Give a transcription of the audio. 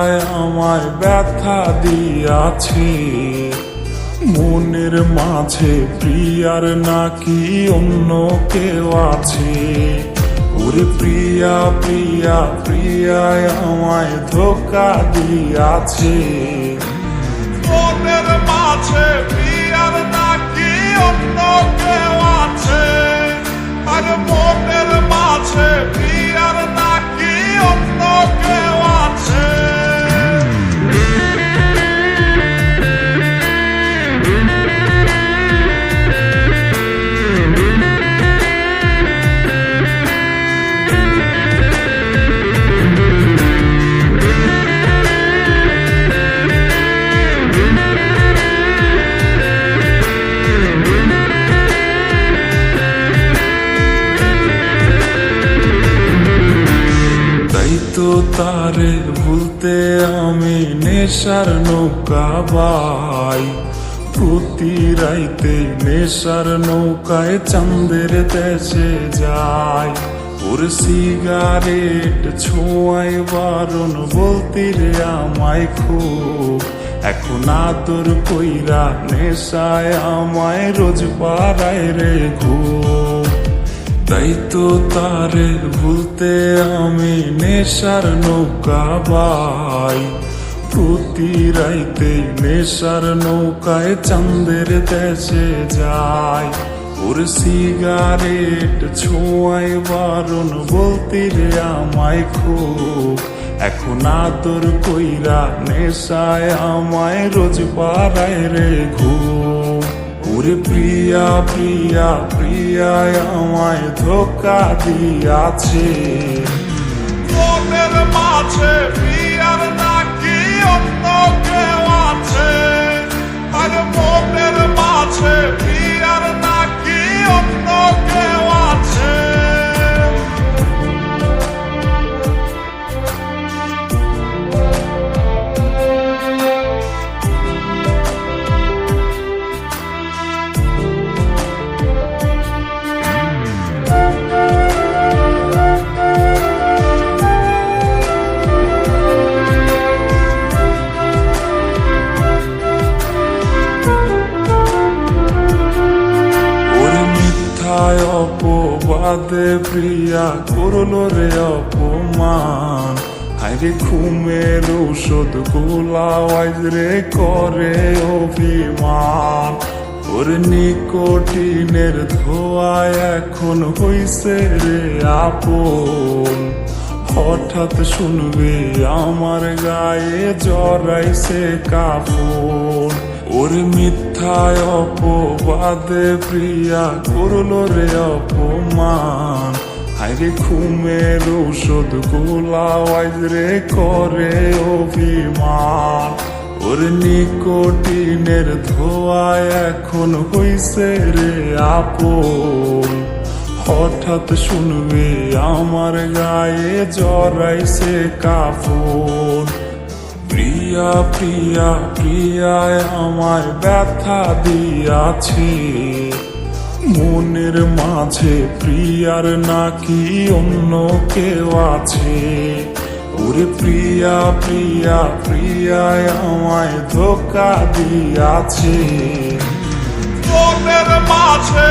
প্রিয়ায় আমায় ব্যথা দিয়াছে। মনের মাঝে প্রিয়ার নাকি অন্য কেউ আছে। ওরে প্রিয়া প্রিয়া প্রিয়ায় আমায় ধোঁকা দিয়াছে। মনের মাঝে প্রিয়ার নাকি অন্য কেউ আছে। আর মনের মাঝে প্রিয়ার নাকি অন্য কেউ আছে। তো তারে ভুলতে আমি নেশার নৌকা বাই। প্রতি রাইতে নেশার নৌকায় চাঁদের দেশে যায়। ওর সিগারেট ছোঁয়ায় বারণ বলতে রে আমায় খুব। এখন আদর কইরা নেশায় আমায় রোজ পাড়ায় রে ঘুম। তাই তো তারে ভুলতে আমি নেশার নৌকা বাই। প্রতি রাইতে নেশার নৌকায় চাঁদের দেশে যায়। ওর সিগারেট ছোঁয়ায় বারণ বলতে রে আমায় খুব। এখন আদর কইরা নেশায় আমায় রোজ পাড়ায় রে ঘুম। ওরে প্রিয়া প্রিয়া প্রিয়ায় আমায় ধোঁকা দিয়াছে। মনের মাঝে প্রিয়ার নাকি অন্য কেউ আছে। আর মনের মাঝে প্রিয়ার নাকি অন্য কেউ আছে। অপবাদে প্রিয়া করলো রে অপমান। হায়রে ঘুমের ঔষধ গোলাওয়াজ রে করে অভিমান। ওর নিকোটিনের ধোঁয়ায় এখন হইছে রে আপন। হঠাৎ শুনবে আমার গায়ে জড়াইছে কাফন। ওর মিথ্যায় অপবাদে প্রিয়া করলো রে অপমান। হায়রে ঘুমের ঔষধ গোলাওয়াজ রে করে অভিমান। ওর নিকোটিনের ধোঁয়ায় এখন হইছে রে আপন। হঠাৎ শুনবে আমার গায়ে জড়াইছে কাফন। প্রিয়া প্রিয়া প্রিয়ায় আমায় ব্যথা দিয়াছে। মনের মাঝে প্রিয়ার নাকি অন্য কেউ আছে। ওরে প্রিয়া প্রিয়া প্রিয়ায় আমায় ধোঁকা দিয়াছে। মনের মাঝে